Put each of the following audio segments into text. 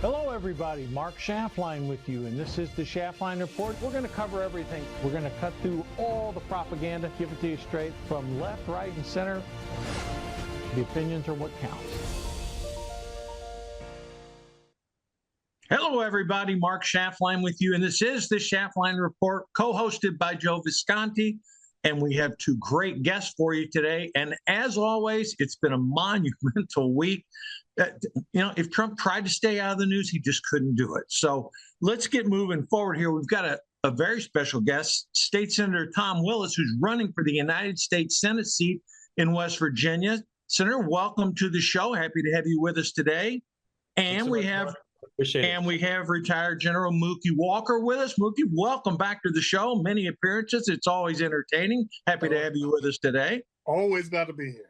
Hello, everybody. Mark Schaftlein with you, and this is the Schaftlein Report. We're going to cover everything. We're going to cut through all the propaganda, give it to you straight from left, right, and center. The opinions are what counts. Hello, everybody. Mark Schaftlein with you, and this is the Schaftlein Report, co-hosted by Joe Visconti. And we have two great guests for you today. And as always, it's been a monumental week. If Trump tried to stay out of the news, he just couldn't do it. So let's get moving forward here. We've got a very special guest, State Senator Tom Willis, who's running for the United States Senate seat in West Virginia. Senator, welcome to the show. Happy to have you with us today. And we have retired General Mookie Walker with us. Mookie, welcome back to the show. Many appearances. It's always entertaining. Happy to have you with us today. Always glad to be here.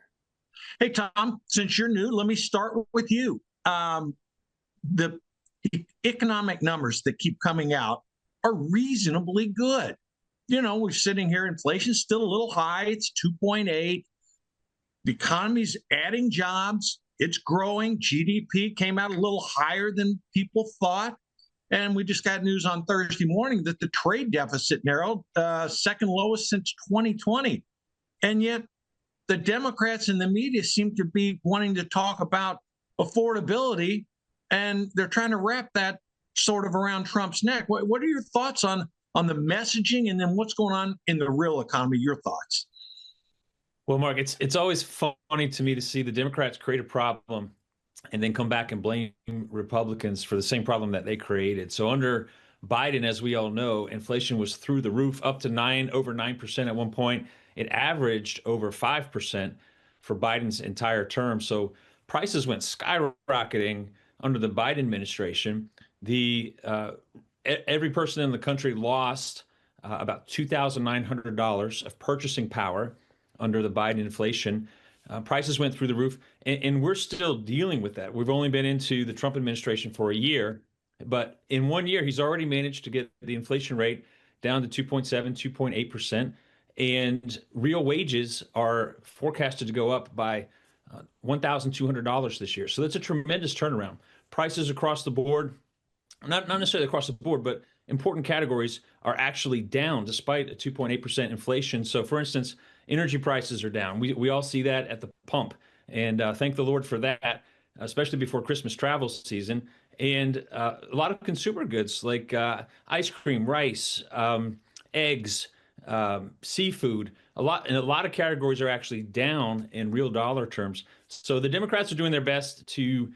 Hey, Tom, since you're new, let me start with you. The economic numbers that keep coming out are reasonably good. We're sitting here, inflation's still a little high. It's 2.8. The economy's adding jobs. It's growing. GDP came out a little higher than people thought. And we just got news on Thursday morning that the trade deficit narrowed, second lowest since 2020. And yet, the Democrats and the media seem to be wanting to talk about affordability, and they're trying to wrap that sort of around Trump's neck. What are your thoughts on the messaging, and then what's going on in the real economy? Your thoughts? Well, Mark, it's always funny to me to see the Democrats create a problem and then come back and blame Republicans for the same problem that they created. So under Biden, as we all know, inflation was through the roof, up to over 9% at one point. It averaged over 5% for Biden's entire term. So prices went skyrocketing under the Biden administration. Every person in the country lost about $2,900 of purchasing power under the Biden inflation. Prices went through the roof, and we're still dealing with that. We've only been into the Trump administration for a year, but in 1 year, he's already managed to get the inflation rate down to 2.7, 2.8%. And real wages are forecasted to go up by $1,200 this year. So that's a tremendous turnaround. Prices across the board, not necessarily across the board, but important categories are actually down despite a 2.8% inflation. So for instance, energy prices are down. We all see that at the pump. And thank the Lord for that, especially before Christmas travel season. And a lot of consumer goods like ice cream, rice, eggs, seafood, a lot of categories are actually down in real dollar terms. So the Democrats are doing their best to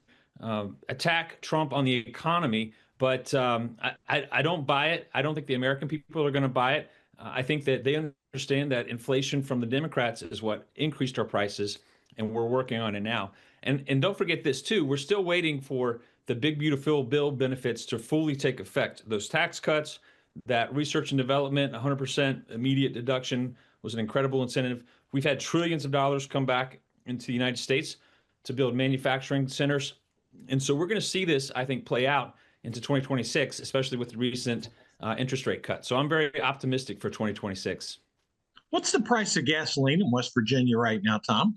attack Trump on the economy, but I don't buy it. I don't think the American people are going to buy it. I think that they understand that inflation from the Democrats is what increased our prices, and we're working on it now. And don't forget this too, we're still waiting for the big beautiful bill benefits to fully take effect. Those tax cuts, that research and development, 100% immediate deduction was an incredible incentive. We've had trillions of dollars come back into the United States to build manufacturing centers. And so we're going to see this, I think, play out into 2026, especially with the recent interest rate cut. So I'm very optimistic for 2026. What's the price of gasoline in West Virginia right now, Tom?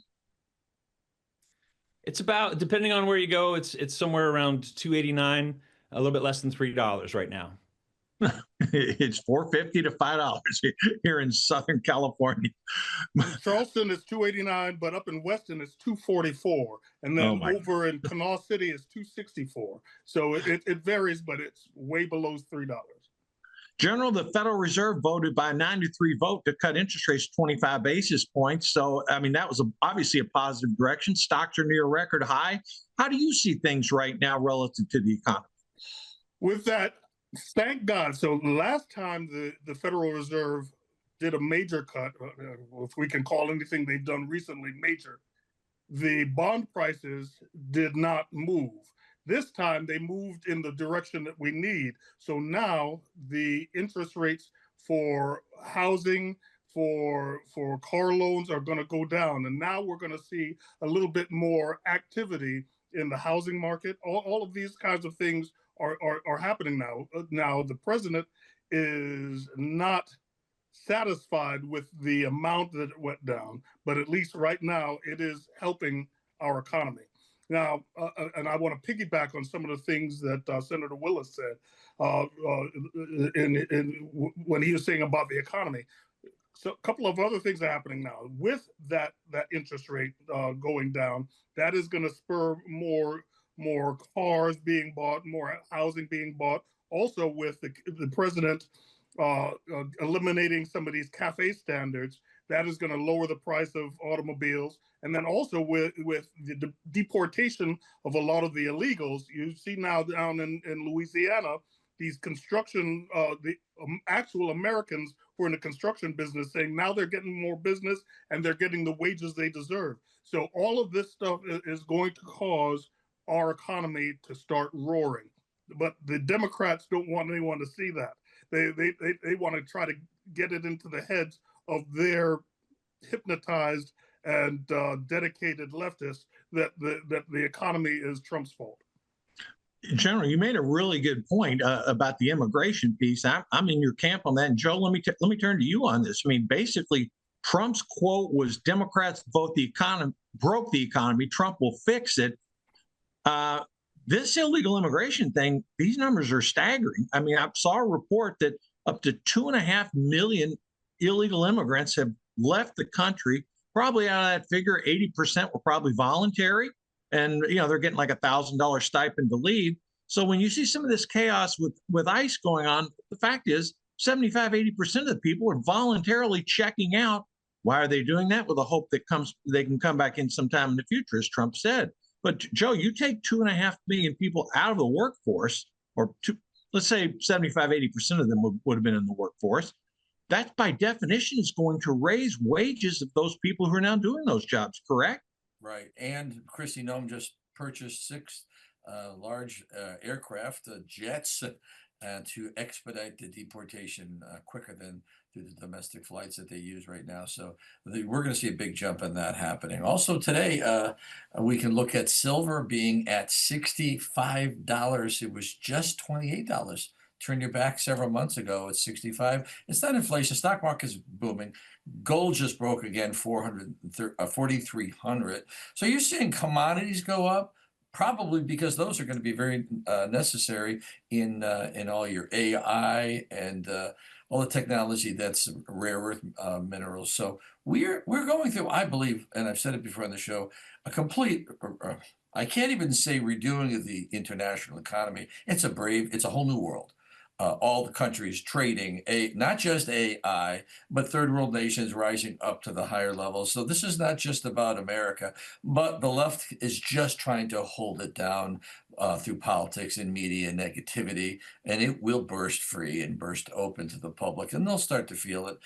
It's about, depending on where you go, it's somewhere around $2.89, a little bit less than $3 right now. It's $4.50 to $5 here in Southern California. Charleston is $2.89, but up in Weston it's $2.44, and then over in Kanawha City it's $2.64. So it varies, but it's way below $3. General, the Federal Reserve voted by a 9-3 vote to cut interest rates 25 basis points. So, that was obviously a positive direction. Stocks are near record high. How do you see things right now relative to the economy? With that, thank God. So last time the Federal Reserve did a major cut, if we can call anything they've done recently major, the bond prices did not move. This time they moved in the direction that we need. So now the interest rates for housing, for car loans are going to go down. And now we're going to see a little bit more activity in the housing market. All of these kinds of things are happening now. Now, the president is not satisfied with the amount that it went down, but at least right now it is helping our economy. Now, and I want to piggyback on some of the things that Senator Willis said when he was saying about the economy. So a couple of other things are happening now. With that interest rate going down, that is going to spur more cars being bought, more housing being bought. Also, with the president eliminating some of these cafe standards, that is going to lower the price of automobiles. And then also with the deportation of a lot of the illegals, you see now down in Louisiana, these construction, the actual Americans who are in the construction business saying now they're getting more business and they're getting the wages they deserve. So all of this stuff is going to cause our economy to start roaring. But the Democrats don't want anyone to see that. They want to try to get it into the heads of their hypnotized and dedicated leftists that the economy is Trump's fault. General, you made a really good point about the immigration piece. I'm in your camp on that. And Joe, let me turn to you on this. I mean, basically, Trump's quote was, "Democrats broke the economy. Trump will fix it." This illegal immigration thing, these numbers are staggering. I mean, I saw a report that up to 2.5 million illegal immigrants have left the country. Probably out of that figure, 80% were probably voluntary. And, they're getting like $1,000 stipend to leave. So when you see some of this chaos with ICE going on, the fact is 75, 80% of the people are voluntarily checking out. Why are they doing that? With the hope that they can come back in sometime in the future, as Trump said. But Joe, you take 2.5 million people out of the workforce, or let's say 75, 80% of them would have been in the workforce. That by definition is going to raise wages of those people who are now doing those jobs, correct? Right. And Kristi Noem just purchased 6 large aircraft, jets, to expedite the deportation quicker than through the domestic flights that they use right now. So we're going to see a big jump in that happening. Also today, we can look at silver being at $65. It was just $28. Turn your back several months ago at 65. It's not inflation. Stock market's booming. Gold just broke again, 4,300. So you're seeing commodities go up, probably because those are going to be very necessary in all your AI and all the technology that's rare earth minerals. So we're going through, I believe, and I've said it before on the show, a complete. I can't even say redoing of the international economy. It's a whole new world. All the countries trading, not just AI, but third world nations rising up to the higher levels. So this is not just about America, but the left is just trying to hold it down through politics and media and negativity, and it will burst free and burst open to the public, and they'll start to feel it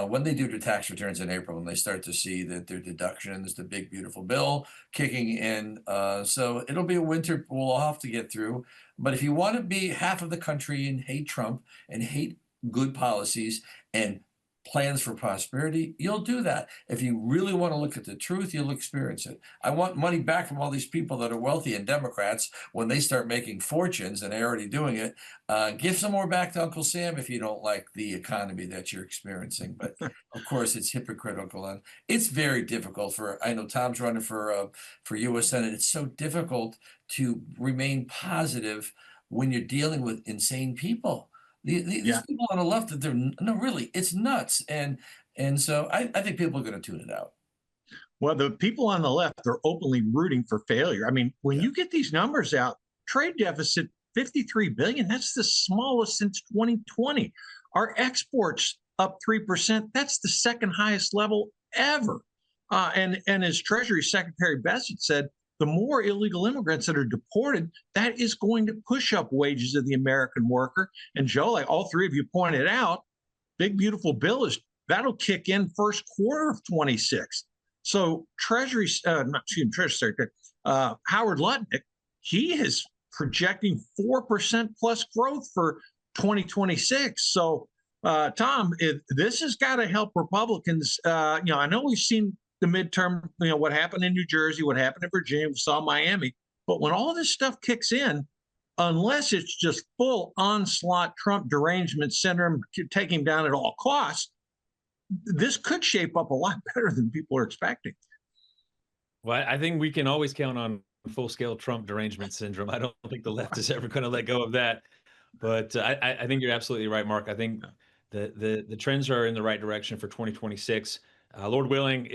when they do their tax returns in April, and they start to see that their deductions, the big beautiful bill kicking in. So it'll be a winter we'll all have to get through. But if you want to be half of the country and hate Trump and hate good policies and plans for prosperity, you'll do that. If you really want to look at the truth, you'll experience it. I want money back from all these people that are wealthy and Democrats when they start making fortunes, and they're already doing it. Give some more back to Uncle Sam if you don't like the economy that you're experiencing. But of course, it's hypocritical, and it's very difficult I know Tom's running for U.S. Senate. It's so difficult to remain positive when you're dealing with insane people. These people on the left, really, it's nuts. And so I think people are going to tune it out. Well, the people on the left are openly rooting for failure. I mean, when you get these numbers out, trade deficit, 53 billion, that's the smallest since 2020. Our exports up 3%. That's the second highest level ever. And as Treasury Secretary Bassett said, the more illegal immigrants that are deported, that is going to push up wages of the American worker. And Joe, like all three of you pointed out, big beautiful bill that'll kick in first quarter of 26. So Treasury Secretary Howard Lutnick, he is projecting 4% plus growth for 2026. So Tom, this has got to help Republicans. I know we've seen the midterm, what happened in New Jersey, what happened in Virginia, we saw Miami. But when all this stuff kicks in, unless it's just full onslaught Trump derangement syndrome, take him down at all costs, this could shape up a lot better than people are expecting. Well, I think we can always count on full-scale Trump derangement syndrome. I don't think the left is ever going to let go of that. But I think you're absolutely right, Mark. I think the trends are in the right direction for 2026. Lord willing,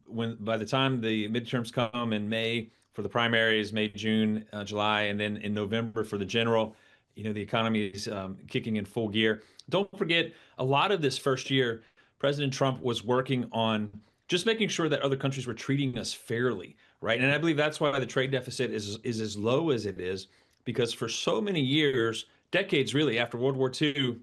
when by the time the midterms come in May for the primaries, May, June, July, and then in November for the general, the economy is kicking in full gear. Don't forget, a lot of this first year, President Trump was working on just making sure that other countries were treating us fairly, right? And I believe that's why the trade deficit is as low as it is, because for so many years, decades really, after World War II,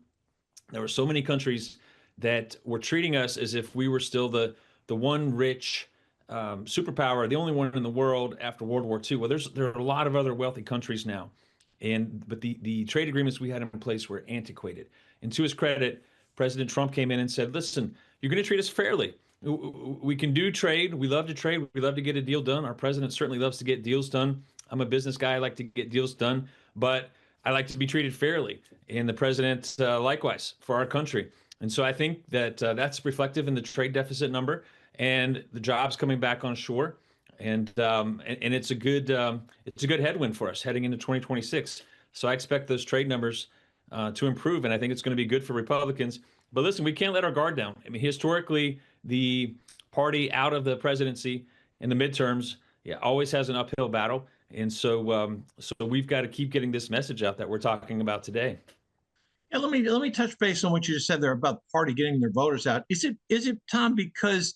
there were so many countries that were treating us as if we were still the one rich superpower, the only one in the world after World War II. Well, there are a lot of other wealthy countries now, but the trade agreements we had in place were antiquated. And to his credit, President Trump came in and said, "Listen, you're going to treat us fairly. We can do trade. We love to trade. We love to get a deal done. Our president certainly loves to get deals done. I'm a business guy. I like to get deals done, but I like to be treated fairly." And the president likewise for our country. And so I think that that's reflective in the trade deficit number and the jobs coming back on shore. And it's a good headwind for us heading into 2026. So I expect those trade numbers to improve, and I think it's going to be good for Republicans. But listen, we can't let our guard down. I mean, historically, the party out of the presidency in the midterms, always has an uphill battle, and so we've got to keep getting this message out that we're talking about today. Yeah, let me touch base on what you just said there about the party getting their voters out. Is it Tom, because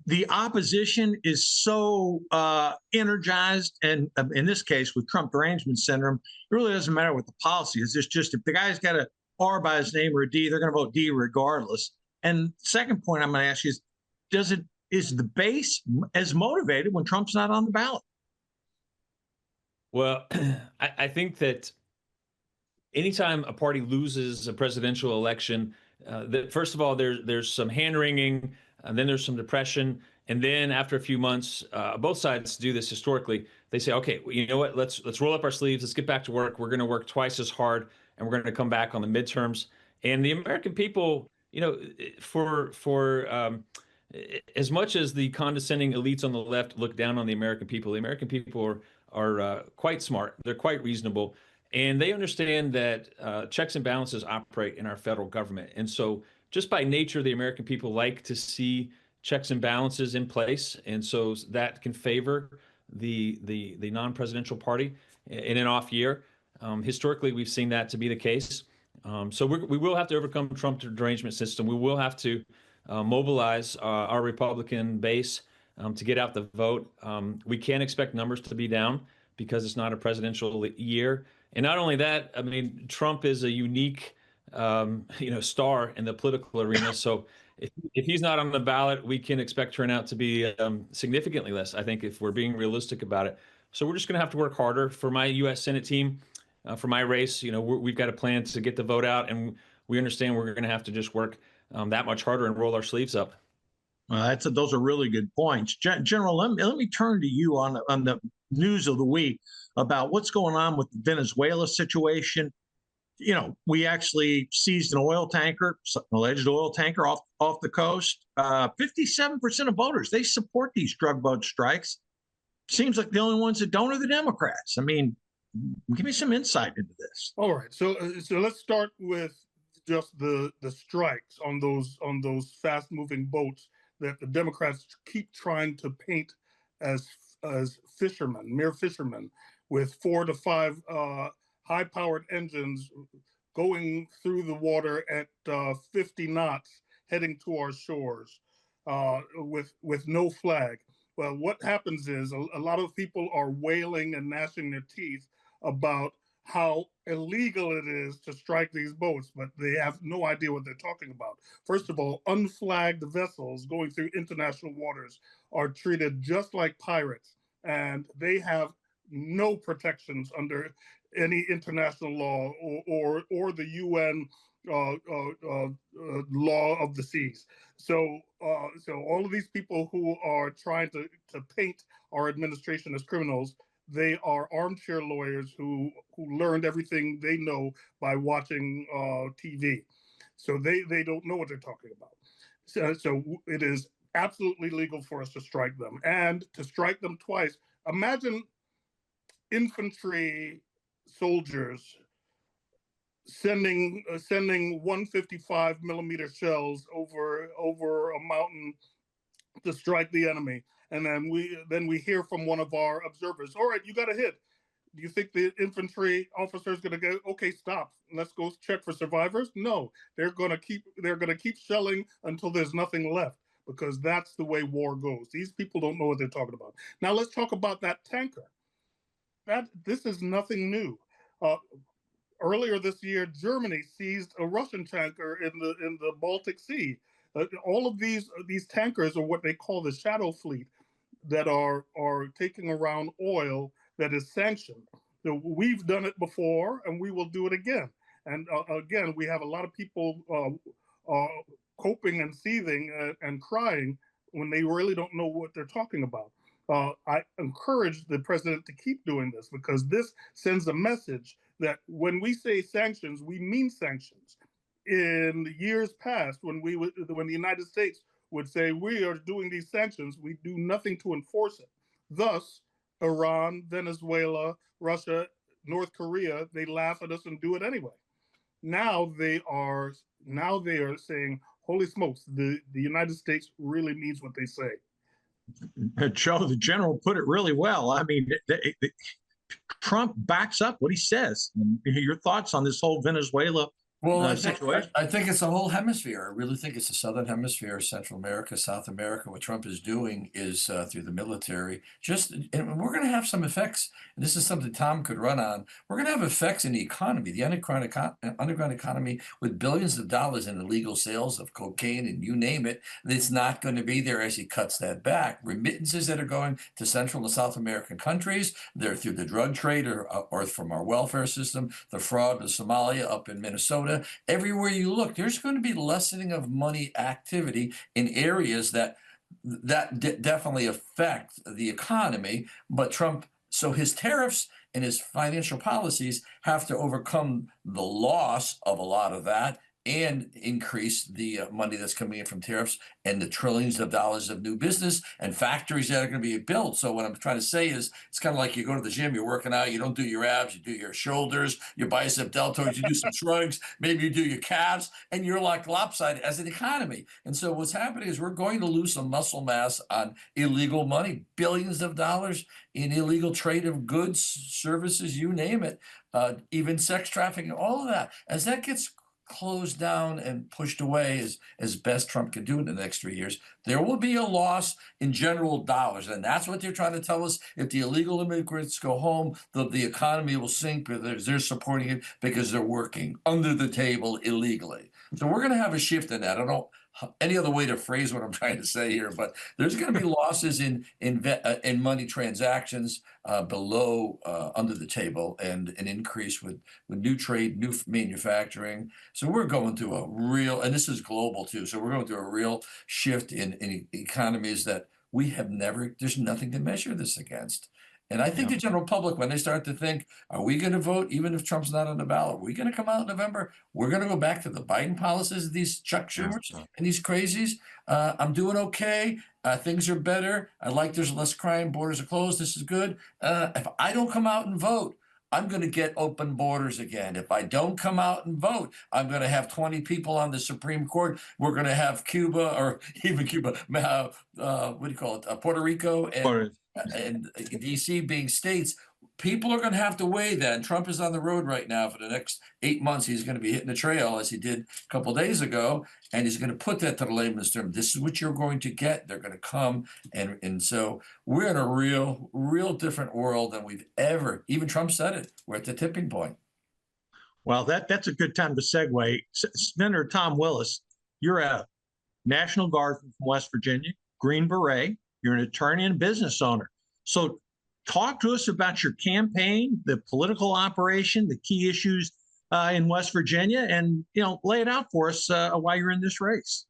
the opposition is so energized, and in this case with Trump derangement syndrome, it really doesn't matter what the policy is. It's just if the guy's got an R by his name or a D, they're going to vote D regardless. And second point I'm going to ask you is the base as motivated when Trump's not on the ballot? Well, I think that anytime a party loses a presidential election, that first of all, there's some hand wringing, and then there's some depression, and then after a few months, both sides do this historically. They say, "Okay, well, you know what? Let's roll up our sleeves. Let's get back to work. We're going to work twice as hard, and we're going to come back on the midterms." And the American people, for as much as the condescending elites on the left look down on the American people are quite smart. They're quite reasonable. And they understand that checks and balances operate in our federal government. And so just by nature, the American people like to see checks and balances in place. And so that can favor the non-presidential party in an off year. Historically, we've seen that to be the case. So we will have to overcome Trump's derangement system. We will have to mobilize our Republican base to get out the vote. We can't expect numbers to be down because it's not a presidential year. And not only that, I mean, Trump is a unique, star in the political arena. So if he's not on the ballot, we can expect turnout to be significantly less, I think, if we're being realistic about it. So we're just going to have to work harder. For my U.S. Senate team, for my race, we've got a plan to get the vote out, and we understand we're going to have to just work that much harder and roll our sleeves up. Well, those are really good points, General. Let me turn to you on the news of the week about what's going on with the Venezuela situation. We actually seized an oil tanker, an alleged oil tanker off the coast. 57% of voters, they support these drug boat strikes. Seems like the only ones that don't are the Democrats. I mean, give me some insight into this. All right, so let's start with just the strikes on those fast-moving boats that the Democrats keep trying to paint as fishermen, mere fishermen, with 4 to 5 high-powered engines going through the water at 50 knots, heading to our shores with no flag. Well, what happens is a lot of people are wailing and gnashing their teeth about how illegal it is to strike these boats, but they have no idea what they're talking about. First of all, unflagged vessels going through international waters are treated just like pirates, and they have no protections under any international law or the UN law of the seas. So all of these people who are trying to paint our administration as criminals, they are armchair lawyers who learned everything they know by watching TV. So they don't know what they're talking about. So it is absolutely legal for us to strike them, and to strike them twice imagine infantry soldiers sending 155 millimeter shells over a mountain to strike the enemy, and then we hear from one of our observers, all right, you got a hit. Do you think the infantry officer is going to go, okay, stop, let's go check for survivors? No, they're going to keep shelling until there's nothing left, because that's the way war goes. These people don't know what they're talking about. Now let's talk about that tanker. This is nothing new. Earlier this year, Germany seized a Russian tanker in the Baltic Sea. All of these tankers are what they call the shadow fleet, that are taking around oil that is sanctioned. So we've done it before, and we will do it again. And again, we have a lot of people coping and seething and crying when they really don't know what they're talking about. I encourage the president to keep doing this, because this sends a message that when we say sanctions, we mean sanctions. In years past, when the United States would say we are doing these sanctions, we do nothing to enforce it. Thus, Iran, Venezuela, Russia, North Korea, they laugh at us and do it anyway. Now they are saying, holy smokes, the United States really means what they say. Joe, the general put it really well. I mean, Trump backs up what he says. Your thoughts on this whole Venezuela situation? I think it's a whole hemisphere. I really think it's the Southern Hemisphere, Central America, South America. What Trump is doing is through the military. And we're going to have some effects. And this is something Tom could run on. We're going to have effects in the economy, the underground economy, with billions of dollars in illegal sales of cocaine and you name it. It's not going to be there as he cuts that back. Remittances that are going to Central and South American countries, they're through the drug trade or from our welfare system, the fraud of Somalia up in Minnesota. Everywhere you look, there's going to be lessening of money activity in areas that definitely affect the economy. But Trump, so his tariffs and his financial policies have to overcome the loss of a lot of that and increase the money that's coming in from tariffs and the trillions of dollars of new business and factories that are going to be built. So what I'm trying to say is, it's kind of like you go to the gym, you're working out, you don't do your abs, you do your shoulders, your bicep deltoids, you do some shrugs, maybe you do your calves, and you're like lopsided as an economy. And so what's happening is we're going to lose some muscle mass on illegal money, billions of dollars in illegal trade of goods, services, you name it, even sex trafficking, all of that. As that gets closed down and pushed away as best Trump can do in the next 3 years, there will be a loss in general dollars. And that's what they're trying to tell us. If the illegal immigrants go home, the economy will sink, because they're supporting it because they're working under the table illegally. So we're going to have a shift in that. I don't know any other way to phrase what I'm trying to say here, but there's going to be losses in money transactions below under the table, and an increase with new trade, new manufacturing. So we're going through a real, and this is global too, so we're going through a real shift in economies that we have never, there's nothing to measure this against. And I think the general public, when they start to think, are we going to vote even if Trump's not on the ballot? Are we going to come out in November? We're going to go back to the Biden policies of these Chuck Schumers and these crazies. I'm doing okay. Things are better. I like there's less crime. Borders are closed. This is good. If I don't come out and vote, I'm going to get open borders again. If I don't come out and vote, I'm going to have 20 people on the Supreme Court. We're going to have Cuba, or even Cuba, what do you call it? Puerto Rico and DC being states. People are going to have to weigh that. And Trump is on the road right now for the next 8 months. He's going to be hitting the trail, as he did a couple of days ago. And he's going to put that to the layman's term. This is what you're going to get. They're going to come. And so we're in a real different world than we've ever, even Trump said it. We're at the tipping point. Well, that's a good time to segue. Senator Tom Willis, you're a National Guard from West Virginia, Green Beret. You're an attorney and business owner. So talk to us about your campaign, the political operation, the key issues in West Virginia, and lay it out for us while you're in this race.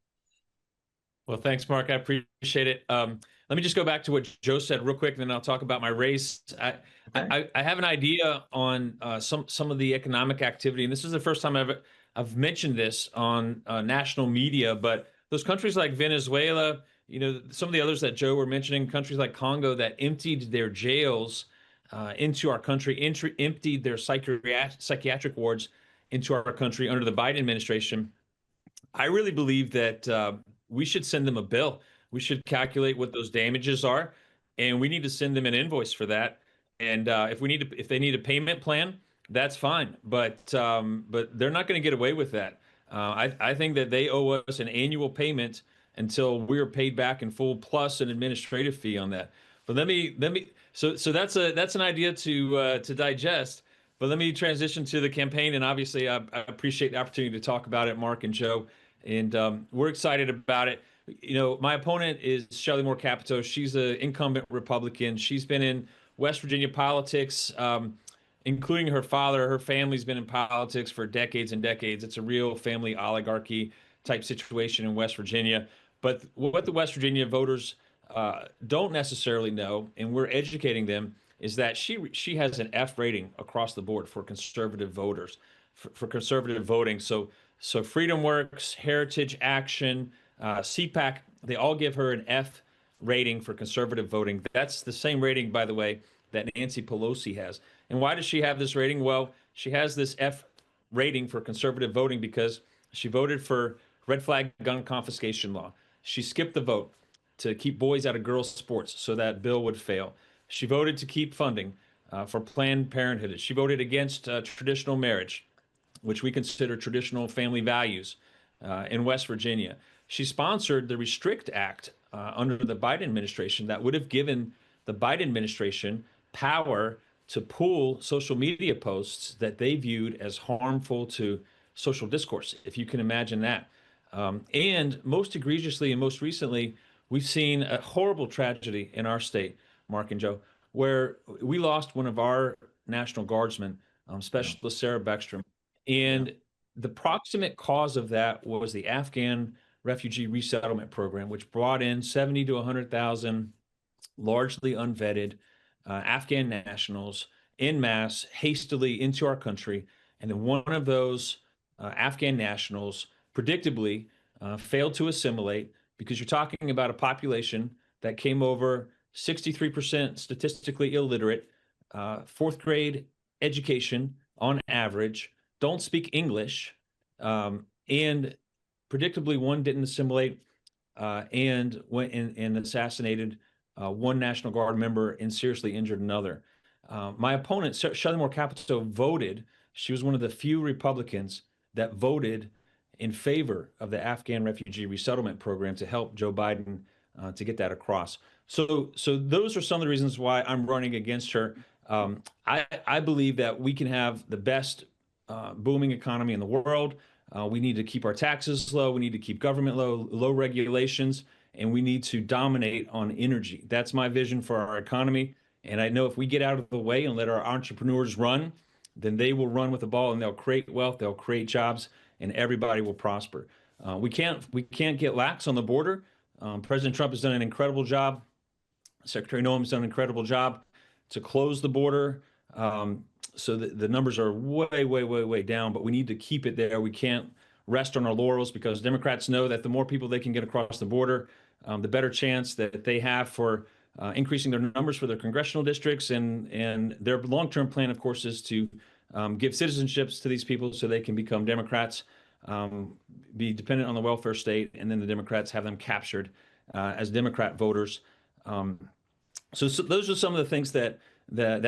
Well, thanks, Mark. I appreciate it. Let me just go back to what Joe said real quick, and then I'll talk about my race. I have an idea on some of the economic activity, and this is the first time I've mentioned this on national media. But those countries like Venezuela, some of the others that Joe were mentioning, countries like Congo that emptied their jails into our country, emptied their psychiatric wards into our country under the Biden administration. I really believe that we should send them a bill. We should calculate what those damages are, and we need to send them an invoice for that. And if they need a payment plan, that's fine. But they're not going to get away with that. I think that they owe us an annual payment until we're paid back in full, plus an administrative fee on that. But let me. So that's an idea to digest. But let me transition to the campaign, and obviously I appreciate the opportunity to talk about it, Mark and Joe, and we're excited about it. My opponent is Shelley Moore Capito. She's an incumbent Republican. She's been in West Virginia politics, including her father. Her family's been in politics for decades and decades. It's a real family oligarchy type situation in West Virginia. But what the West Virginia voters don't necessarily know, and we're educating them, is that she has an F rating across the board for conservative voters, for conservative voting. So Freedom Works, Heritage Action, CPAC, they all give her an F rating for conservative voting. That's the same rating, by the way, that Nancy Pelosi has. And why does she have this rating? Well, she has this F rating for conservative voting because she voted for red flag gun confiscation law. She skipped the vote to keep boys out of girls' sports so that bill would fail. She voted to keep funding for Planned Parenthood. She voted against traditional marriage, which we consider traditional family values in West Virginia. She sponsored the Restrict Act under the Biden administration that would have given the Biden administration power to pull social media posts that they viewed as harmful to social discourse, if you can imagine that. And most egregiously and most recently, we've seen a horrible tragedy in our state, Mark and Joe, where we lost one of our National Guardsmen, Specialist Sarah Beckstrom. And the proximate cause of that was the Afghan refugee resettlement program, which brought in 70 to 100,000 largely unvetted Afghan nationals en masse hastily into our country. And then one of those Afghan nationals predictably failed to assimilate, because you're talking about a population that came over 63% statistically illiterate, fourth grade education on average, don't speak English, and predictably one didn't assimilate and went and assassinated one National Guard member and seriously injured another. My opponent, Shelley Moore Capito, voted. She was one of the few Republicans that voted in favor of the Afghan refugee resettlement program to help Joe Biden to get that across. So those are some of the reasons why I'm running against her. I believe that we can have the best booming economy in the world. We need to keep our taxes low. We need to keep government low regulations, and we need to dominate on energy. That's my vision for our economy. And I know if we get out of the way and let our entrepreneurs run, then they will run with the ball and they'll create wealth, they'll create jobs, and everybody will prosper. We can't get lax on the border. President Trump has done an incredible job. Secretary Noem has done an incredible job to close the border. So the numbers are way down, but we need to keep it there. We can't rest on our laurels, because Democrats know that the more people they can get across the border, the better chance that they have for increasing their numbers for their congressional districts. And their long-term plan, of course, is to give citizenships to these people so they can become Democrats, be dependent on the welfare state, and then the Democrats have them captured as Democrat voters. So those are some of the things that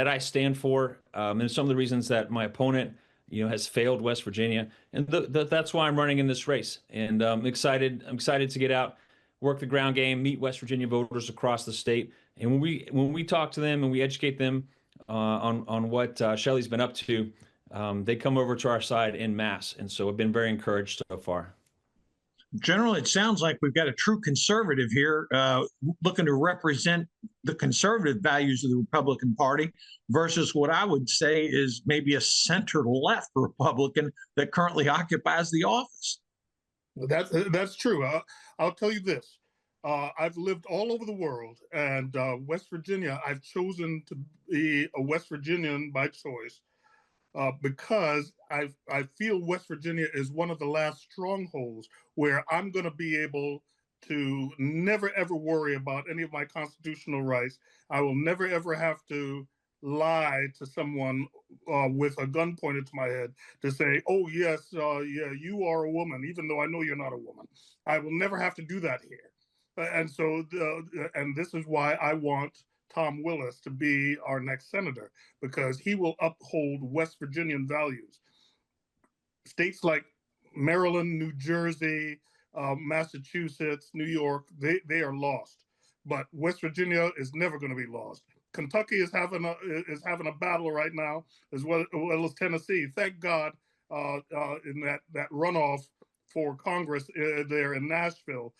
I stand for, and some of the reasons that my opponent, has failed West Virginia, and that's why I'm running in this race. And I'm excited to get out, work the ground game, meet West Virginia voters across the state, and when we talk to them and we educate them on what Shelley's been up to, they come over to our side en masse, and so I've been very encouraged so far. General, it sounds like we've got a true conservative here looking to represent the conservative values of the Republican Party versus what I would say is maybe a center-left Republican that currently occupies the office. That's true. I'll tell you this. I've lived all over the world, and West Virginia, I've chosen to be a West Virginian by choice. Because I feel West Virginia is one of the last strongholds where I'm going to be able to never ever worry about any of my constitutional rights. I will never ever have to lie to someone with a gun pointed to my head to say, "Oh yes, yeah, you are a woman," even though I know you're not a woman. I will never have to do that here. And so, and this is why I want Tom Willis to be our next senator, because he will uphold West Virginian values. States like Maryland, New Jersey, Massachusetts, New York, they are lost. But West Virginia is never going to be lost. Kentucky is having a battle right now, as well as Tennessee. Thank God, in that runoff for Congress there in Nashville,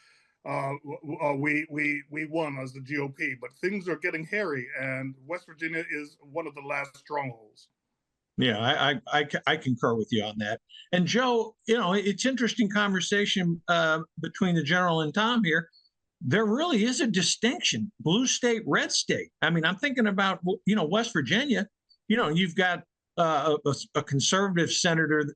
we won as the GOP. But things are getting hairy, and West Virginia is one of the last strongholds. Yeah, I concur with you on that. And Joe, it's interesting conversation between the general and Tom here. There really is a distinction: blue state, red state. I mean, I'm thinking about West Virginia. You've got a conservative senator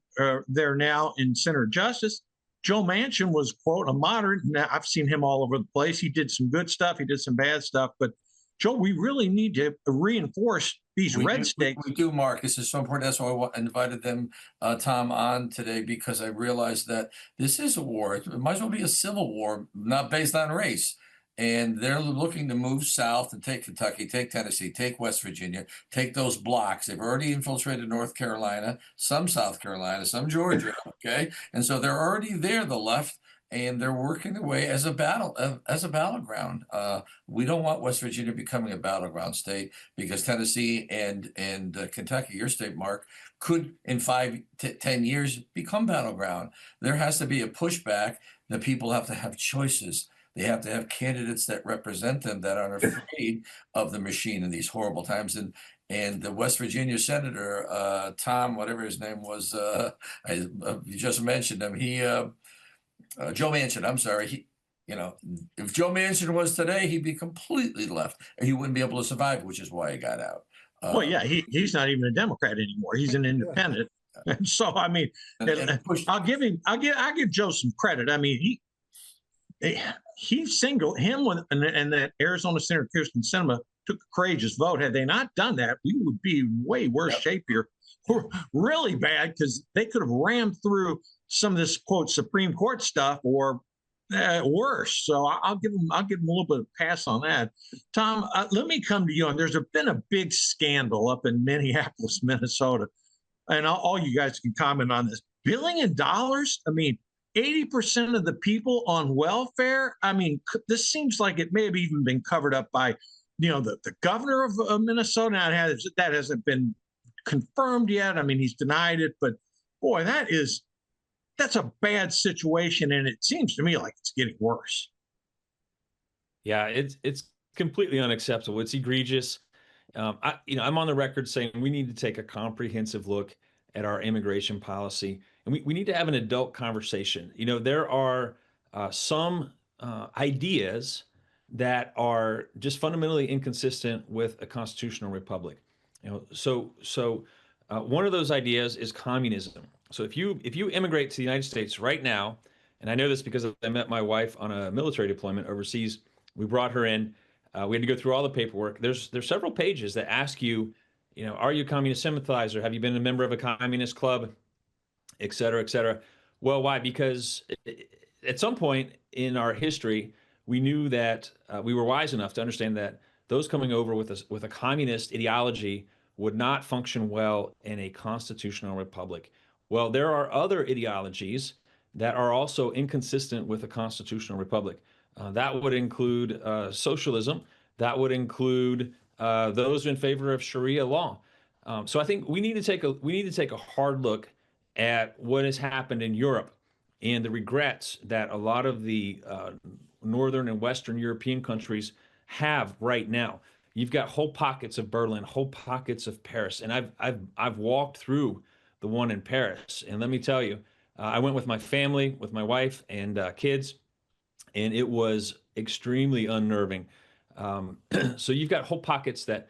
there now in Senator Justice. Joe Manchin was, quote, a moderate. Now, I've seen him all over the place. He did some good stuff. He did some bad stuff. But Joe, we really need to reinforce these red states. We do, Mark. This is so important. That's why I invited them, Tom, on today, because I realized that this is a war. It might as well be a civil war, not based on race. And they're looking to move south and take Kentucky, take Tennessee, take West Virginia, take those blocks. They've already infiltrated North Carolina, some South Carolina, some Georgia. Okay, and so they're already there, the left, and they're working their way as a battleground. We don't want West Virginia becoming a battleground state, because Tennessee and Kentucky, your state, Mark, could in 5 to 10 years become battleground. There has to be a pushback. The people have to have choices. They have to have candidates that represent them, that aren't afraid of the machine in these horrible times. And the West Virginia senator, Tom, whatever his name was, you just mentioned him. Joe Manchin. I'm sorry. If Joe Manchin was today, he'd be completely left. He wouldn't be able to survive, which is why he got out. Well, yeah, he's not even a Democrat anymore. He's an independent. And so, I mean, I'll give Joe some credit. I mean, he singled him and that Arizona Senator Kirsten Sinema took a courageous vote. Had they not done that, we would be way worse shape here. Really bad, because they could have rammed through some of this, quote, Supreme Court stuff, or worse. So I'll give them a little bit of pass on that. Tom, let me come to you. And there's been a big scandal up in Minneapolis, Minnesota, and all you guys can comment on this. $1 billion. I mean, 80% of the people on welfare. I mean, this seems like it may have even been covered up by, the governor of Minnesota. Now, that hasn't been confirmed yet. I mean, he's denied it, but boy, that's a bad situation, and it seems to me like it's getting worse. Yeah, it's completely unacceptable. It's egregious. I'm on the record saying we need to take a comprehensive look at our immigration policy, and we need to have an adult conversation. There are some ideas that are just fundamentally inconsistent with a constitutional republic. So one of those ideas is communism. So if you immigrate to the United States right now, and I know this because I met my wife on a military deployment overseas. We brought her in. We had to go through all the paperwork. There's several pages that ask you, are you a communist sympathizer? Have you been a member of a communist club, et cetera, et cetera? Well, why? Because at some point in our history, we knew that we were wise enough to understand that those coming over with a communist ideology would not function well in a constitutional republic. Well, there are other ideologies that are also inconsistent with a constitutional republic. That would include socialism. That would include those in favor of Sharia law. So I think we need to take a hard look at what has happened in Europe and the regrets that a lot of the northern and Western European countries have right now. You've got whole pockets of Berlin, whole pockets of Paris, and I've walked through the one in Paris, and let me tell you, I went with my family, with my wife and kids, and it was extremely unnerving. So you've got whole pockets that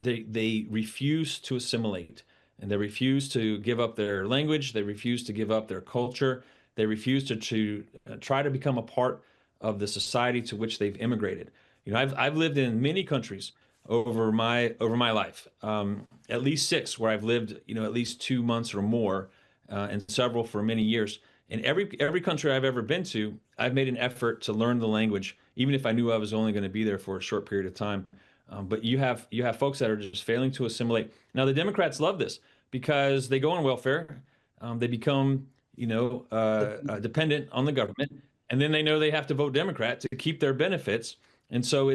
they refuse to assimilate, and they refuse to give up their language, they refuse to give up their culture, They refuse to try to become a part of the society to which they've immigrated. I've lived in many countries over my life, at least 6 where I've lived, at least 2 months or more, and several for many years. In every country I've ever been to, I've made an effort to learn the language, even if I knew I was only going to be there for a short period of time. But you have folks that are just failing to assimilate. Now, the Democrats love this because they go on welfare, they become dependent on the government, and then they know they have to vote Democrat to keep their benefits. And so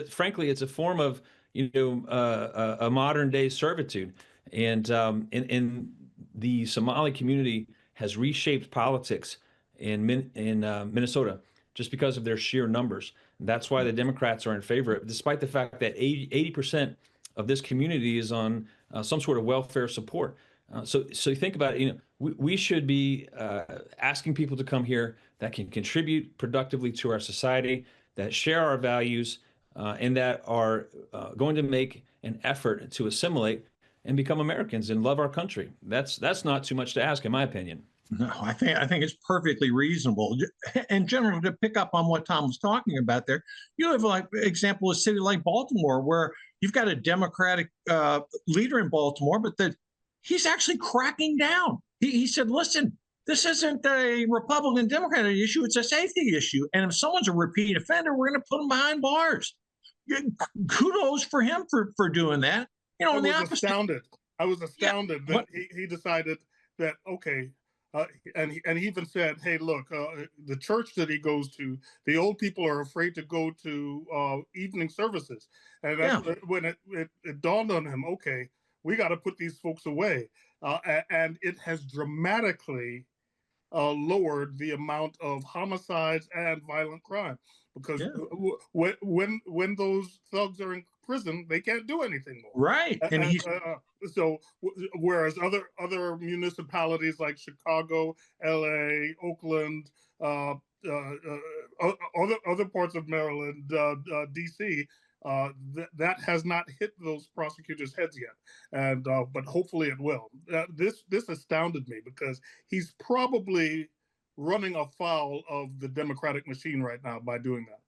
frankly, it's a form of a modern day servitude. And in the Somali community has reshaped politics in Minnesota just because of their sheer numbers. That's why the Democrats are in favor, despite the fact that 80% of this community is on some sort of welfare support. So you think about it, we should be asking people to come here that can contribute productively to our society, that share our values, and that are going to make an effort to assimilate and become Americans and love our country. That's not too much to ask, in my opinion. No, I think it's perfectly reasonable. And generally, to pick up on what Tom was talking about there, you have like example a city like Baltimore, where you've got a Democratic leader in Baltimore, but he's actually cracking down. He said, "Listen, this isn't a Republican Democratic issue; it's a safety issue. And if someone's a repeat offender, we're going to put them behind bars." Kudos for him for doing that. I was astounded that he decided that, okay. And he even said, "Hey, look, the church that he goes to, the old people are afraid to go to evening services." And that's when it dawned on him, okay, we got to put these folks away. And it has dramatically lowered the amount of homicides and violent crime, because when those thugs are in prison, they can't do anything more. Right. And so whereas other municipalities like Chicago, LA, Oakland, other parts of Maryland, DC, that has not hit those prosecutors' heads yet, and but hopefully it will. This astounded me, because he's probably running afoul of the Democratic machine right now by doing that.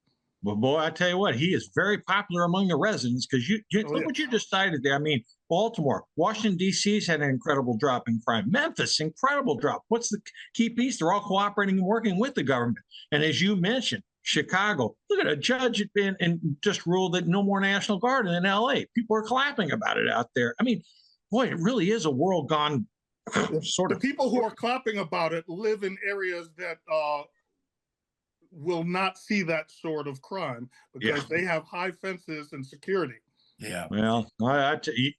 Well, boy, I tell you what, he is very popular among the residents, because look what you decided there. I mean, Baltimore, Washington, D.C.'s had an incredible drop in crime. Memphis, incredible drop. What's the key piece? They're all cooperating and working with the government. And as you mentioned, Chicago, look at a judge and just ruled that no more National Guard in L.A. People are clapping about it out there. I mean, boy, it really is a world gone sort of. The people who are clapping about it live in areas that will not see that sort of crime, because they have high fences and security. Yeah. Well,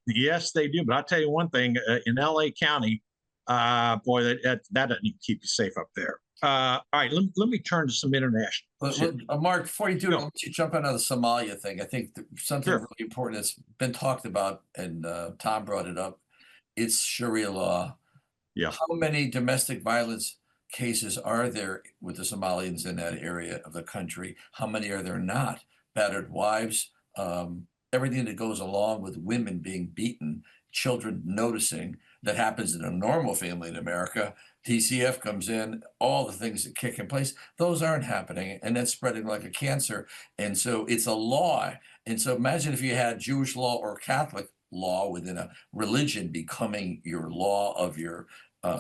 yes, they do. But I'll tell you one thing: in L.A. County, boy, that doesn't even keep you safe up there. All right, let me turn to some international. Mark, before you do, I'll let you jump into the Somalia thing. I think something really important that's been talked about, and Tom brought it up. It's Sharia law. Yeah. How many domestic violence cases are there with the Somalians in that area of the country? How many are there not? Battered wives, everything that goes along with women being beaten, children noticing. That happens in a normal family in America. TCF comes in, all the things that kick in place, those aren't happening, and that's spreading like a cancer. And so it's a law. And so imagine if you had Jewish law or Catholic law within a religion becoming your law of your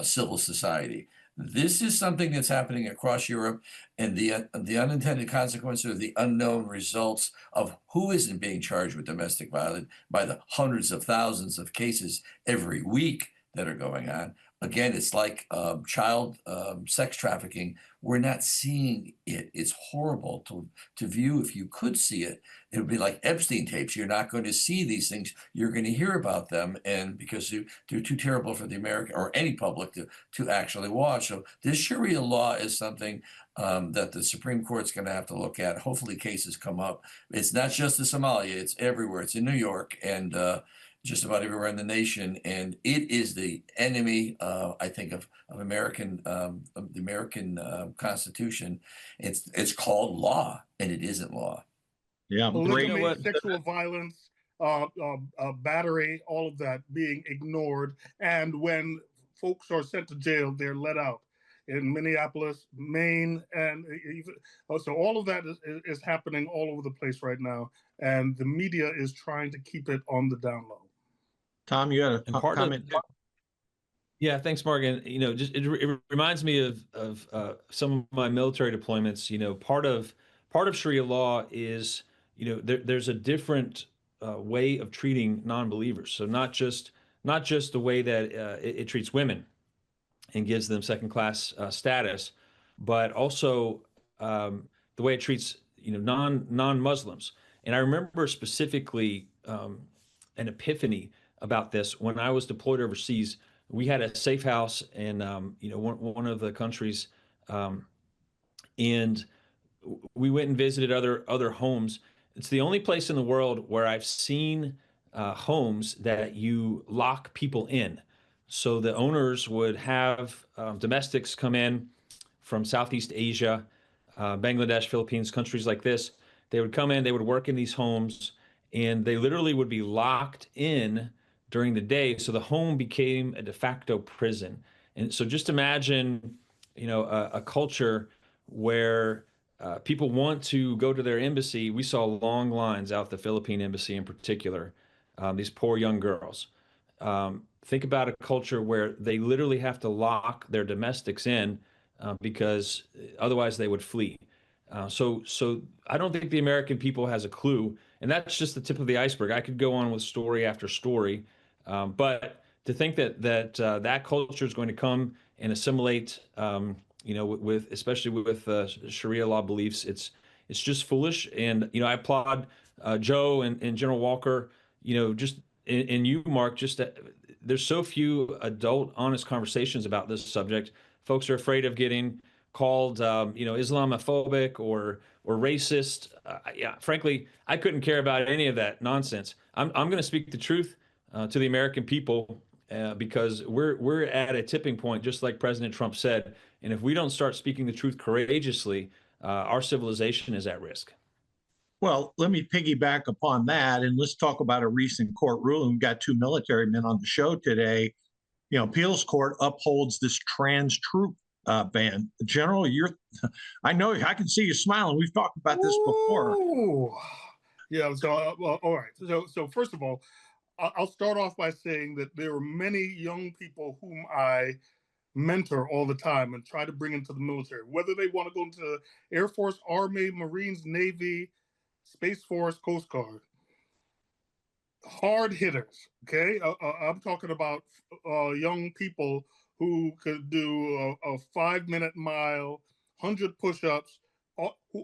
civil society. This is something that's happening across Europe, and the unintended consequences, or the unknown results of who isn't being charged with domestic violence by the hundreds of thousands of cases every week that are going on. Again, it's like child sex trafficking. We're not seeing it. It's horrible to view. If you could see it, it would be like Epstein tapes. You're not going to see these things. You're going to hear about them, and because they're too terrible for the American or any public to actually watch. So this Sharia law is something that the Supreme Court's going to have to look at. Hopefully cases come up. It's not just in Somalia. It's everywhere. It's in New York, and just about everywhere in the nation, and it is the enemy, I think, of the American Constitution. It's called law, and it isn't law. Yeah, polygamy, sexual violence, battery, all of that being ignored, and when folks are sent to jail, they're let out. in Minneapolis, Maine, and even so all of that is happening all over the place right now, and the media is trying to keep it on the down low. Tom, you had a And part comment? yeah, thanks, Mark. And just it reminds me of some of my military deployments. Part of Sharia law is there's a different way of treating non-believers. So not just the way that it treats women and gives them second-class status, but also the way it treats non-Muslims. And I remember specifically an epiphany about this when I was deployed overseas. We had a safe house in one of the countries, and we went and visited other homes. It's the only place in the world where I've seen homes that you lock people in. So the owners would have domestics come in from Southeast Asia, Bangladesh, Philippines, countries like this. They would come in, they would work in these homes, and they literally would be locked in during the day. So the home became a de facto prison. And so just imagine, a culture where people want to go to their embassy. We saw long lines out the Philippine embassy in particular, these poor young girls. Think about a culture where they literally have to lock their domestics in because otherwise they would flee. So I don't think the American people has a clue, and that's just the tip of the iceberg. I could go on with story after story, but to think that culture is going to come and assimilate, with especially with Sharia law beliefs, it's just foolish. And I applaud Joe and General Walker. Just and you, Mark. Just there's so few adult, honest conversations about this subject. Folks are afraid of getting called, Islamophobic or racist. Yeah, frankly, I couldn't care about any of that nonsense. I'm going to speak the truth to the American people because we're at a tipping point, just like President Trump said. And if we don't start speaking the truth courageously, our civilization is at risk. Well, let me piggyback upon that, and let's talk about a recent court ruling. We've got two military men on the show today. Appeals court upholds this trans troop ban. General, I know I can see you smiling. We've talked about this before. Ooh. Yeah. So, well, all right. So first of all, I'll start off by saying that there are many young people whom I mentor all the time and try to bring into the military, whether they want to go into the Air Force, Army, Marines, Navy, Space Force, Coast Guard. Hard hitters, okay? I'm talking about young people who could do a 5-minute mile, 100 push-ups,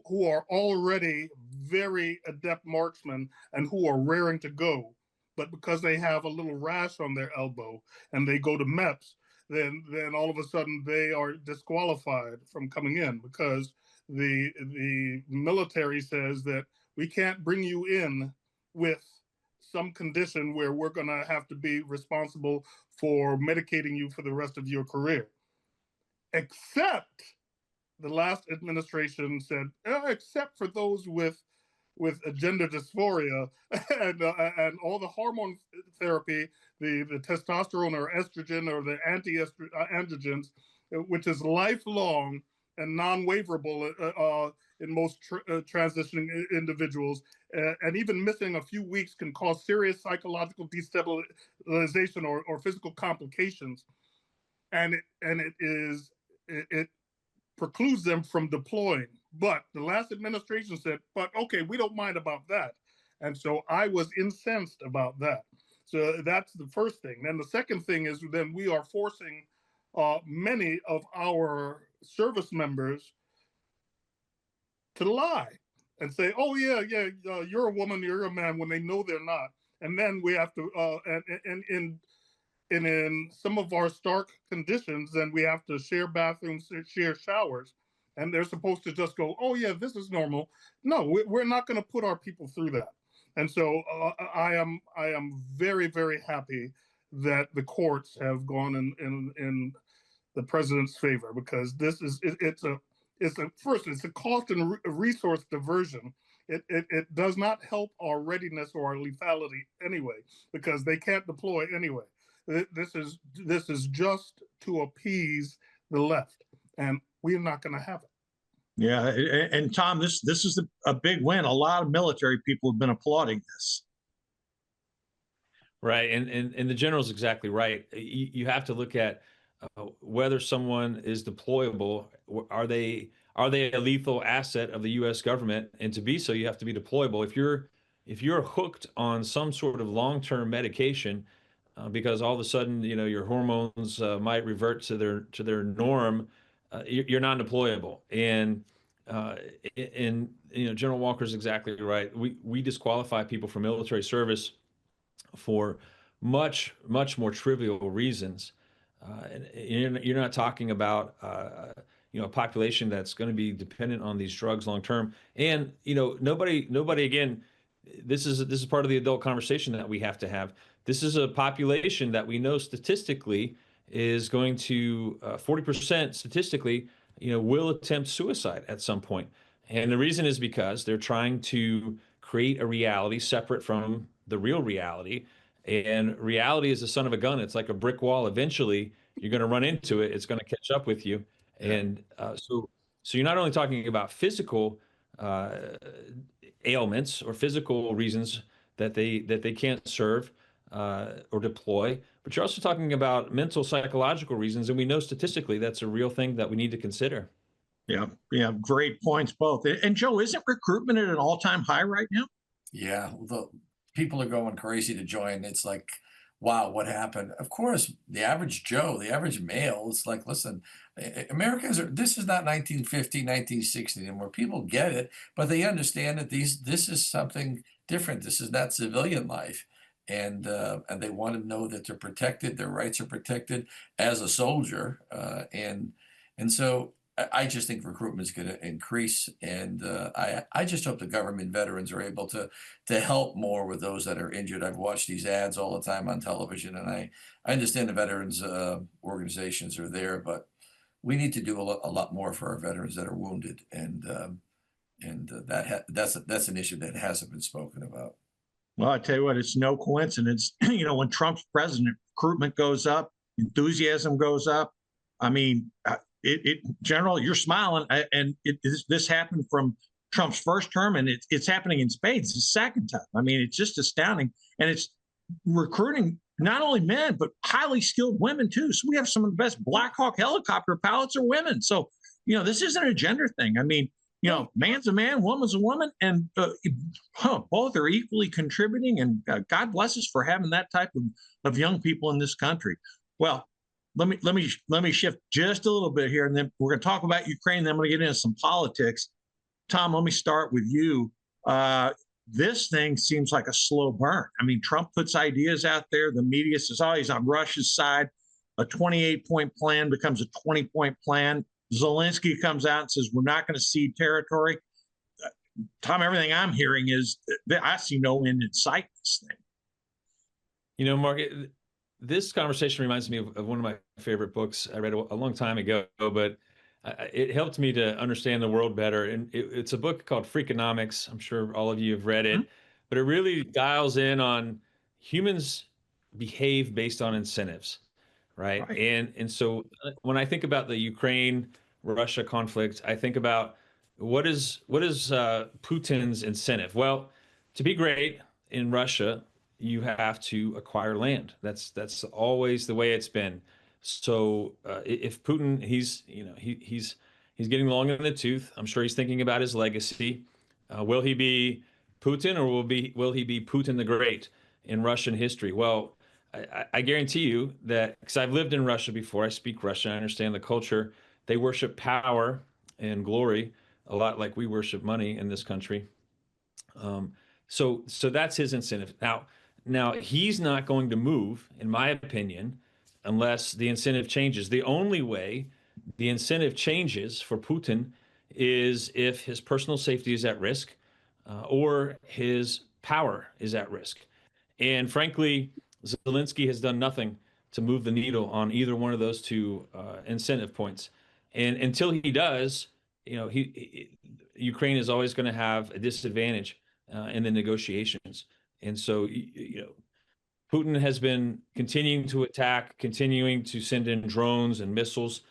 who are already very adept marksmen and who are raring to go. But because they have a little rash on their elbow and they go to MEPS, then all of a sudden they are disqualified from coming in because the military says that we can't bring you in with some condition where we're going to have to be responsible for medicating you for the rest of your career. Except the last administration said, except for those with gender dysphoria and all the hormone therapy, the testosterone or estrogen or the anti-androgens, which is lifelong and non-waverable in most transitioning individuals, and even missing a few weeks can cause serious psychological destabilization or physical complications, and it precludes them from deploying. But the last administration said, "But okay, we don't mind about that," and so I was incensed about that. So that's the first thing. Then the second thing is then we are forcing many of our service members to lie and say, "Oh yeah, you're a woman, you're a man," when they know they're not. And then we have to, and in some of our stark conditions, then we have to share bathrooms, share showers, and they're supposed to just go, "Oh yeah, this is normal." No, we're not going to put our people through that. And so I am very, very happy that the courts have gone in the president's favor, because this is it's a cost and resource diversion. It does not help our readiness or our lethality anyway, because they can't deploy anyway. This is just to appease the left, and we're not going to have it. Yeah, and Tom, this is a big win. A lot of military people have been applauding this. Right, and the general's exactly right. You have to look at whether someone is deployable. Are they a lethal asset of the U.S. government? And to be so, you have to be deployable. If you're hooked on some sort of long-term medication, because all of a sudden your hormones might revert to their norm, you're not deployable. And General Walker's exactly right. We disqualify people from military service for much more trivial reasons. And you're not talking about a population that's going to be dependent on these drugs long term. And nobody again, this is part of the adult conversation that we have to have. This is a population that we know statistically is going to 40% statistically will attempt suicide at some point. And the reason is because they're trying to create a reality separate from the real reality. And reality is the son of a gun. It's like a brick wall. Eventually, you're going to run into it. It's going to catch up with you. And so you're not only talking about physical ailments or physical reasons that they can't serve or deploy, but you're also talking about mental, psychological reasons. And we know statistically that's a real thing that we need to consider. Yeah, great points both. And Joe, isn't recruitment at an all-time high right now? Yeah, the people are going crazy to join. It's like, wow, what happened? Of course, the average Joe, the average male, it's like, listen, Americans are, this is not 1950, 1960 anymore. People get it, but they understand that this is something different. This is not civilian life. And they want to know that they're protected, their rights are protected as a soldier. And so I just think recruitment is going to increase, and I just hope the government veterans are able to help more with those that are injured. I've watched these ads all the time on television, and I understand the veterans organizations are there, but we need to do a lot more for our veterans that are wounded, and that's an issue that hasn't been spoken about. Well, I tell you what, it's no coincidence. When Trump's president, recruitment goes up, enthusiasm goes up. I mean, General, you're smiling, and this happened from Trump's first term, and it's happening in spades the second time. I mean, it's just astounding, and it's recruiting not only men but highly skilled women too. So we have some of the best Black Hawk helicopter pilots are women. So this isn't a gender thing. I mean, man's a man, woman's a woman, and both are equally contributing. And God bless us for having that type of young people in this country. Well, let me shift just a little bit here, and then we're going to talk about Ukraine. Then I'm going to get into some politics. Tom, let me start with you. This thing seems like a slow burn. I mean, Trump puts ideas out there. The media says, "Oh, he's on Russia's side." A 28-point plan becomes a 20-point plan. Zelensky comes out and says, "We're not going to cede territory." Tom, everything I'm hearing is that I see no end in sight in this thing. Mark, this conversation reminds me of one of my favorite books I read a long time ago, but it helped me to understand the world better. And it's a book called Freakonomics. I'm sure all of you have read it, but it really dials in on humans behave based on incentives, right? And so when I think about the Ukraine-Russia conflict, I think about what is Putin's incentive? Well, to be great in Russia, you have to acquire land. That's always the way it's been. So if Putin, he's getting long in the tooth. I'm sure he's thinking about his legacy. Will he be Putin, or will he be Putin the Great in Russian history? Well, I guarantee you that, because I've lived in Russia before, I speak Russian, I understand the culture. They worship power and glory a lot like we worship money in this country. So that's his incentive. Now he's not going to move, in my opinion, unless the incentive changes. The only way the incentive changes for Putin is if his personal safety is at risk or his power is at risk. And frankly, Zelensky has done nothing to move the needle on either one of those two incentive points. And until he does, Ukraine is always going to have a disadvantage in the negotiations. And so, Putin has been continuing to attack, continuing to send in drones and missiles,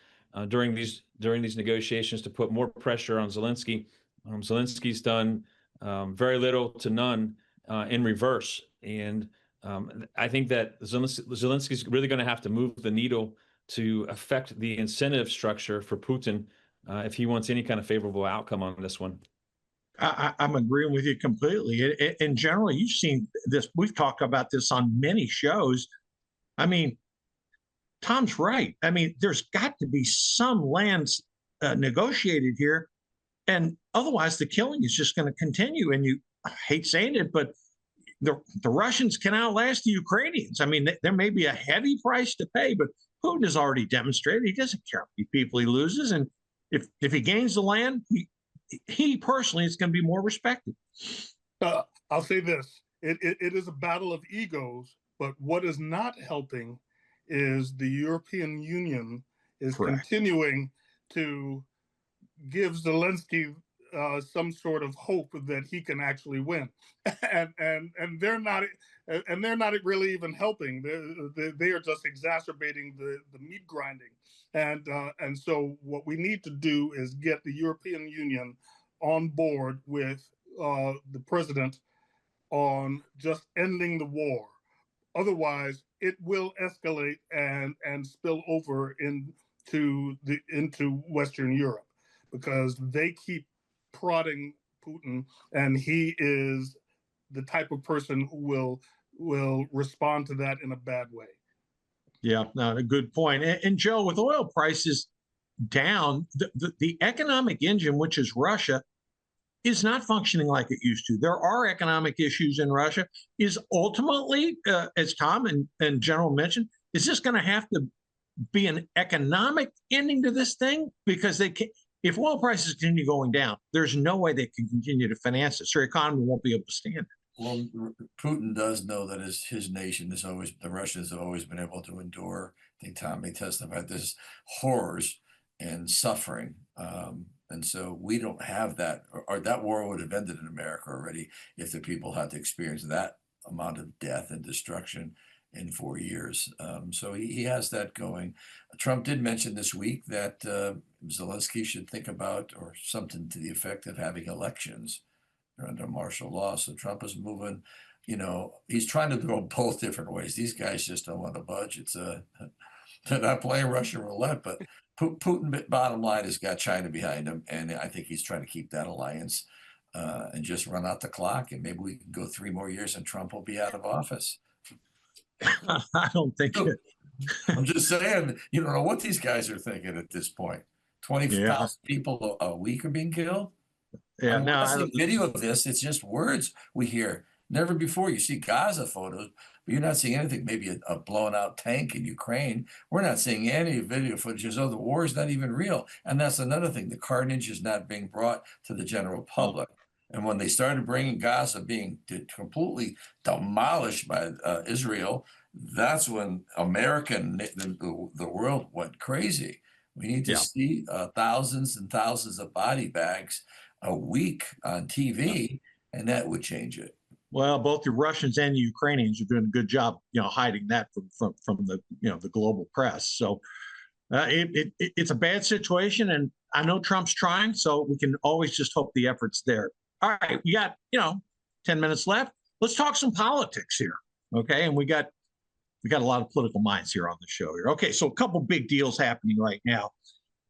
during these negotiations to put more pressure on Zelensky. Zelensky's done very little to none in reverse, and I think that Zelensky's really going to have to move the needle to affect the incentive structure for Putin if he wants any kind of favorable outcome on this one. I'm agreeing with you completely. In general, you've seen this. We've talked about this on many shows. I mean, Tom's right. I mean, there's got to be some lands negotiated here, and otherwise the killing is just going to continue. And I hate saying it, but the Russians can outlast the Ukrainians. I mean, there may be a heavy price to pay, but Putin has already demonstrated he doesn't care how many people he loses, and if he gains the land, he personally is going to be more respected. I'll say this: it is a battle of egos, but what is not helping is the European Union is Correct. continuing to give Zelensky some sort of hope that he can actually win, and they're not really even helping. They are just exacerbating the meat grinding, and so what we need to do is get the European Union on board with the president on just ending the war. Otherwise, it will escalate and spill over into Western Europe, because they keep prodding Putin, and he is the type of person who will respond to that in a bad way. Yeah, no, a good point. And Joe, with oil prices down, the economic engine, which is Russia, is not functioning like it used to. There are economic issues in Russia. Is ultimately, as Tom and General mentioned, is this going to have to be an economic ending to this thing? Because they can, if oil prices continue going down, there's no way they can continue to finance this. Their economy won't be able to stand it. Well, Putin does know that his nation has always, the Russians have always been able to endure. I think Tom may testify, this horrors and suffering. And so we don't have that, or that war would have ended in America already if the people had to experience that amount of death and destruction in 4 years. So he has that going. Trump did mention this week that Zelensky should think about, or something to the effect of, having elections under martial law. So Trump is moving, he's trying to go both different ways. These guys just don't want to budge. They're not playing Russian roulette, but Putin, bottom line, has got China behind him, and I think he's trying to keep that alliance and just run out the clock, and maybe we can go 3 more years and Trump will be out of office. I don't think it. I'm just saying, you don't know what these guys are thinking at this point. 20,000 people a week are being killed. Yeah, I no, see video of this. It's just words we hear. Never before. You see Gaza photos, but you're not seeing anything. Maybe a blown out tank in Ukraine. We're not seeing any video footage. Oh, the war is not even real. And that's another thing. The carnage is not being brought to the general public. And when they started bringing Gaza being completely demolished by Israel, that's when America and the world went crazy. We need to see thousands and thousands of body bags a week on TV, and that would change it. Well, both the Russians and the Ukrainians are doing a good job, hiding that from the the global press. So it's a bad situation, and I know Trump's trying, so we can always just hope the effort's there. All right, we got 10 minutes left. Let's talk some politics here, okay? And we got a lot of political minds here on the show here. Okay, so a couple big deals happening right now.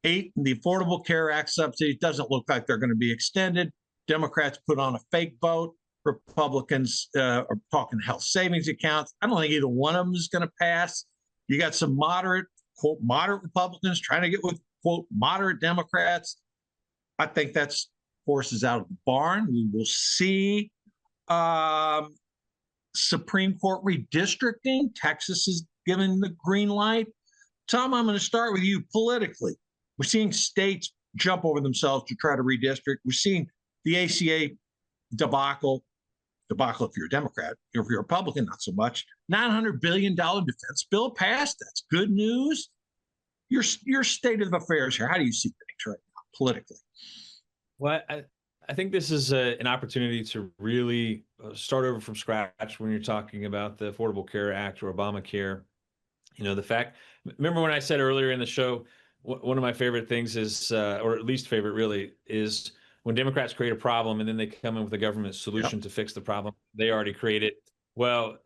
The Affordable Care Act subsidy doesn't look like they're going to be extended. Democrats put on a fake vote. Republicans are talking health savings accounts. I don't think either one of them is going to pass. You got some moderate Republicans trying to get with, quote, moderate Democrats. I think that's horses out of the barn. We will see Supreme Court redistricting. Texas is giving the green light. Tom, I'm going to start with you politically. We're seeing states jump over themselves to try to redistrict. We're seeing the ACA debacle if you're a Democrat. If you're a Republican, not so much. $900 billion defense bill passed. That's good news. Your state of affairs here. How do you see things right now politically? Well, I think this is an opportunity to really start over from scratch when you're talking about the Affordable Care Act or Obamacare. Remember when I said earlier in the show one of my favorite things is, or at least favorite really, is when Democrats create a problem and then they come in with a government solution to fix the problem they already created. Well,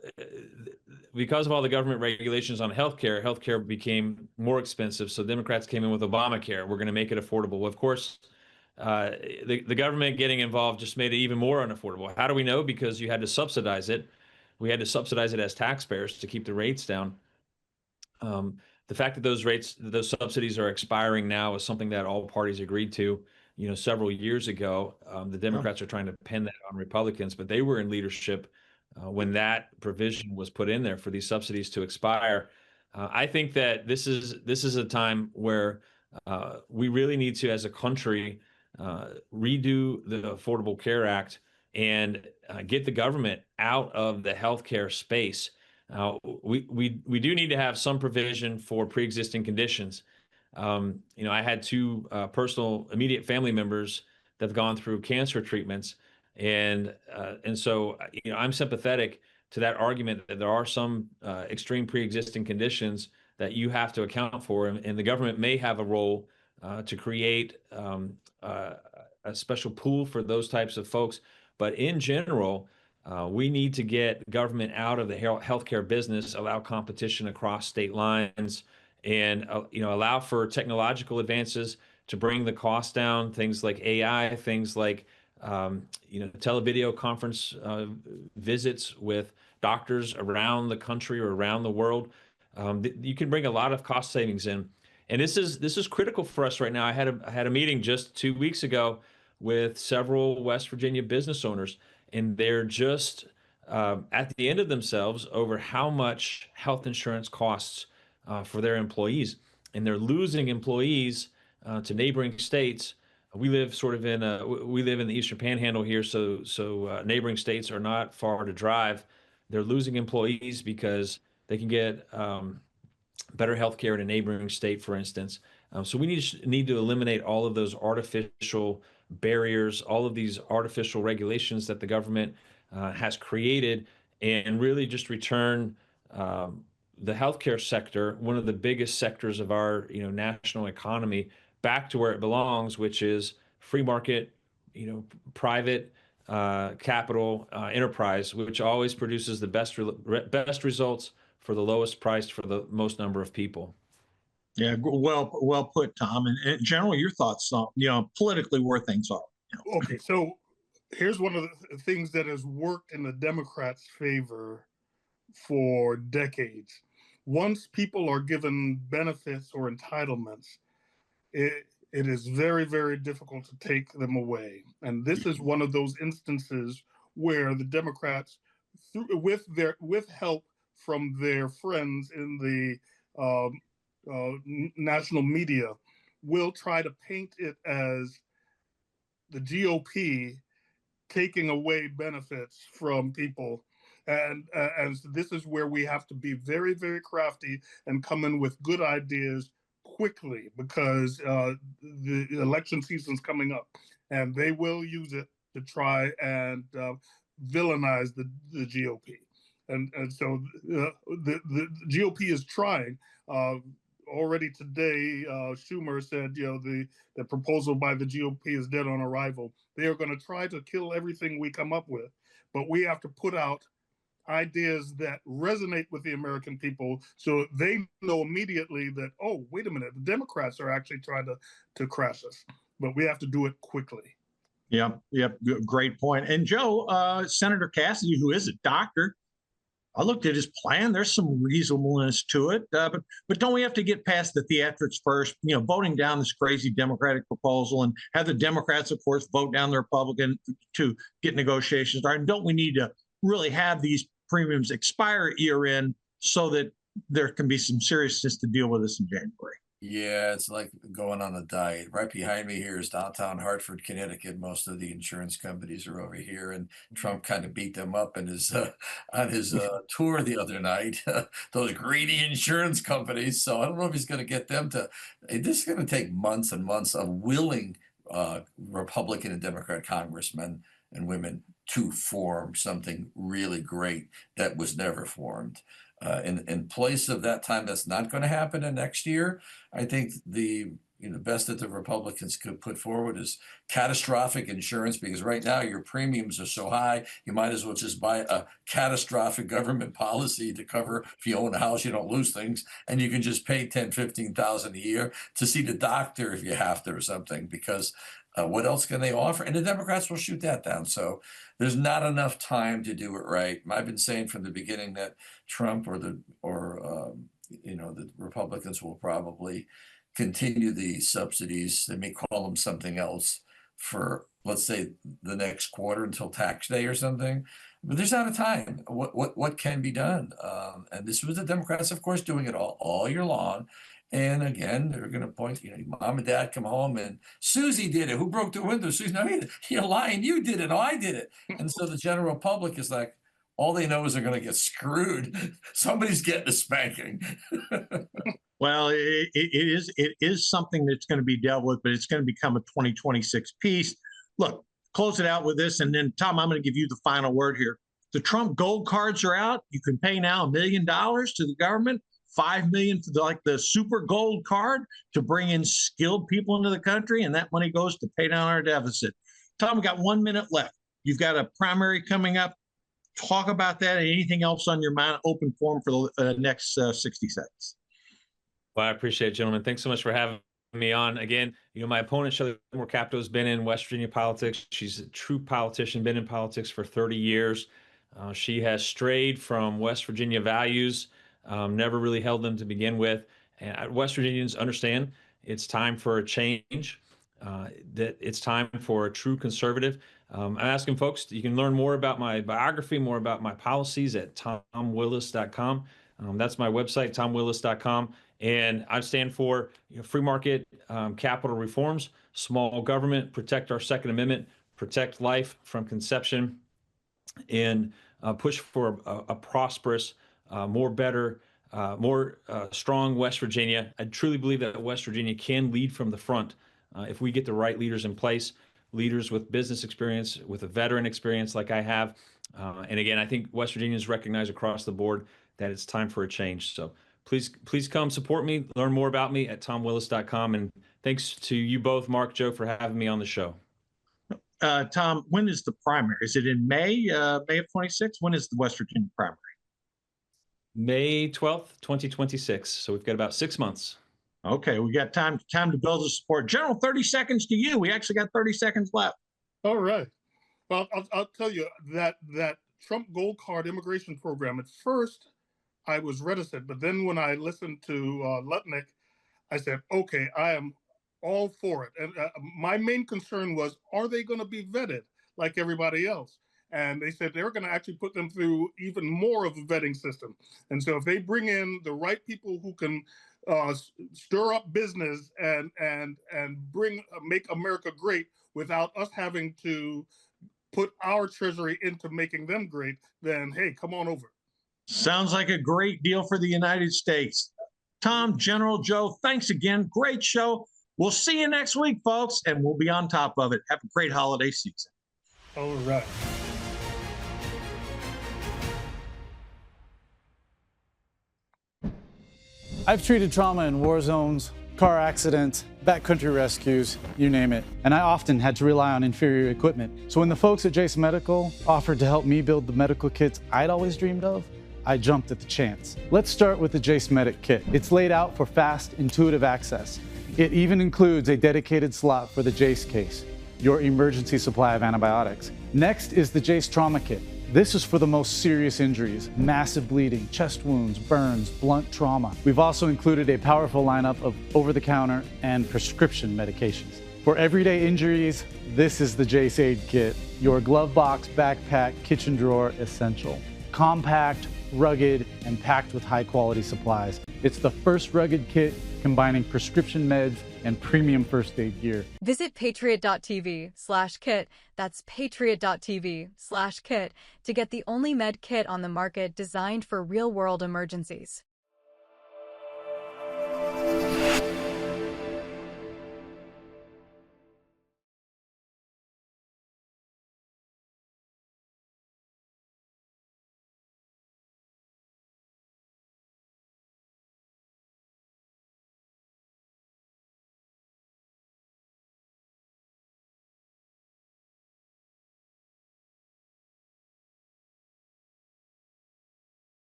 because of all the government regulations on healthcare became more expensive. So Democrats came in with Obamacare. We're going to make it affordable. Well, of course, the government getting involved just made it even more unaffordable. How do we know? Because you had to subsidize it. We had to subsidize it as taxpayers to keep the rates down. The fact that those subsidies are expiring now is something that all parties agreed to, several years ago. The Democrats are trying to pin that on Republicans, but they were in leadership when that provision was put in there for these subsidies to expire. I think that this is a time where we really need to, as a country, redo the Affordable Care Act and get the government out of the healthcare space. We do need to have some provision for pre-existing conditions. I had two personal immediate family members that have gone through cancer treatments, and so I'm sympathetic to that argument that there are some extreme pre-existing conditions that you have to account for, and the government may have a role to create a special pool for those types of folks. But in general, we need to get government out of the healthcare business, allow competition across state lines, and allow for technological advances to bring the cost down. Things like AI, things like televideo conference visits with doctors around the country or around the world. You can bring a lot of cost savings in, and this is critical for us right now. I had a meeting just 2 weeks ago with several West Virginia business owners, and they're just at the end of themselves over how much health insurance costs for their employees, and they're losing employees to neighboring states. We live in the Eastern Panhandle here, so neighboring states are not far to drive. They're losing employees because they can get better health care in a neighboring state, for instance. So we need to eliminate all of those artificial barriers, all of these artificial regulations that the government has created, and really just return the healthcare sector, one of the biggest sectors of our national economy, back to where it belongs, which is free market, private capital enterprise, which always produces the best results for the lowest price for the most number of people. Yeah, well put, Tom. And generally, your thoughts on politically where things are. Okay, so here's one of the things that has worked in the Democrats' favor for decades. Once people are given benefits or entitlements, it is very, very difficult to take them away. And this is one of those instances where the Democrats, with help from their friends in the national media, will try to paint it as the GOP taking away benefits from people. And so this is where we have to be very, very crafty and come in with good ideas quickly, because the election season's coming up, and they will use it to try and villainize the GOP. And so the GOP is trying. Already today, Schumer said, the proposal by the GOP is dead on arrival. They are going to try to kill everything we come up with, but we have to put out ideas that resonate with the American people, so they know immediately that, oh, wait a minute, the Democrats are actually trying to crash us, but we have to do it quickly. Yep, great point. And Joe, Senator Cassidy, who is a doctor, I looked at his plan. There's some reasonableness to it, but don't we have to get past the theatrics first? Voting down this crazy Democratic proposal, and have the Democrats, of course, vote down the Republican to get negotiations started. And don't we need to really have these premiums expire year end so that there can be some seriousness to deal with this in January? Yeah, it's like going on a diet. Right behind me here is downtown Hartford, Connecticut. Most of the insurance companies are over here, and Trump kind of beat them up in his on his tour the other night. Those greedy insurance companies. So I don't know if he's going to get them to. This is going to take months and months of willing Republican and Democrat congressmen and women to form something really great that was never formed. in place of that time, that's not going to happen in next year. I think the best that the Republicans could put forward is catastrophic insurance, because right now your premiums are so high, you might as well just buy a catastrophic government policy to cover if you own a house, you don't lose things, and you can just pay $10,000-15,000 a year to see the doctor if you have to or something, because what else can they offer? And the Democrats will shoot that down. So there's not enough time to do it right. I've been saying from the beginning that Trump or the Republicans will probably continue the subsidies. They may call them something else for, let's say, the next quarter until tax day or something. But there's not a time. What can be done? And this was the Democrats, of course, doing it all year long. And again, they're going to point, mom and dad come home and Susie did it. Who broke the window? Susie, no, you're lying. You did it. Oh, I did it. And so the general public is like, all they know is they're going to get screwed. Somebody's getting a spanking. Well, it is something that's going to be dealt with, but it's going to become a 2026 piece. Look, close it out with this, and then Tom, I'm going to give you the final word here. The Trump gold cards are out. You can pay now $1 million to the government, $5 million for the super gold card to bring in skilled people into the country, and that money goes to pay down our deficit. Tom, we got 1 minute left. You've got a primary coming up. Talk about that and anything else on your mind. Open forum for the next 60 seconds. Well, I appreciate it, gentlemen. Thanks so much for having me on. Again, my opponent, Shelley Moore Capito, has been in West Virginia politics. She's a true politician, been in politics for 30 years. She has strayed from West Virginia values, never really held them to begin with. And West Virginians understand it's time for a change, that it's time for a true conservative. I'm asking folks, you can learn more about my biography, more about my policies at tomwillis.com. That's my website, tomwillis.com. And I stand for free market, capital reforms, small government, protect our Second Amendment, protect life from conception, and push for a prosperous, more strong West Virginia. I truly believe that West Virginia can lead from the front if we get the right leaders in place, leaders with business experience, with a veteran experience like I have. And again, I think West Virginians recognize across the board that it's time for a change. So please come support me, learn more about me at tomwillis.com. And thanks to you both, Mark, Joe, for having me on the show. Tom, when is the primary? Is it in May of 26? When is the West Virginia primary? May 12th, 2026. So we've got about 6 months. Okay, we got time to build the support. General, 30 seconds to you. We actually got 30 seconds left. All right. Well, I'll tell you that Trump Gold Card immigration program, at first I was reticent, but then when I listened to Lutnick, I said, okay, I am all for it. And my main concern was, are they going to be vetted like everybody else? And they said they're going to actually put them through even more of a vetting system. And so if they bring in the right people who can stir up business and make America great without us having to put our treasury into making them great, then hey, come on over. Sounds like a great deal for the United States. Tom, General Joe, thanks again. Great show. We'll see you next week, folks, and we'll be on top of it. Have a great holiday season. All right. I've treated trauma in war zones, car accidents, backcountry rescues, you name it. And I often had to rely on inferior equipment. So when the folks at Jace Medical offered to help me build the medical kits I'd always dreamed of, I jumped at the chance. Let's start with the Jace Medic Kit. It's laid out for fast, intuitive access. It even includes a dedicated slot for the Jace case, your emergency supply of antibiotics. Next is the Jace Trauma Kit. This is for the most serious injuries, massive bleeding, chest wounds, burns, blunt trauma. We've also included a powerful lineup of over-the-counter and prescription medications. For everyday injuries, this is the Jace Aid Kit, your glove box, backpack, kitchen drawer essential. Compact, rugged, and packed with high-quality supplies. It's the first rugged kit combining prescription meds and premium first aid gear. Visit patriot.tv/kit. That's patriot.tv/kit to get the only med kit on the market designed for real-world emergencies.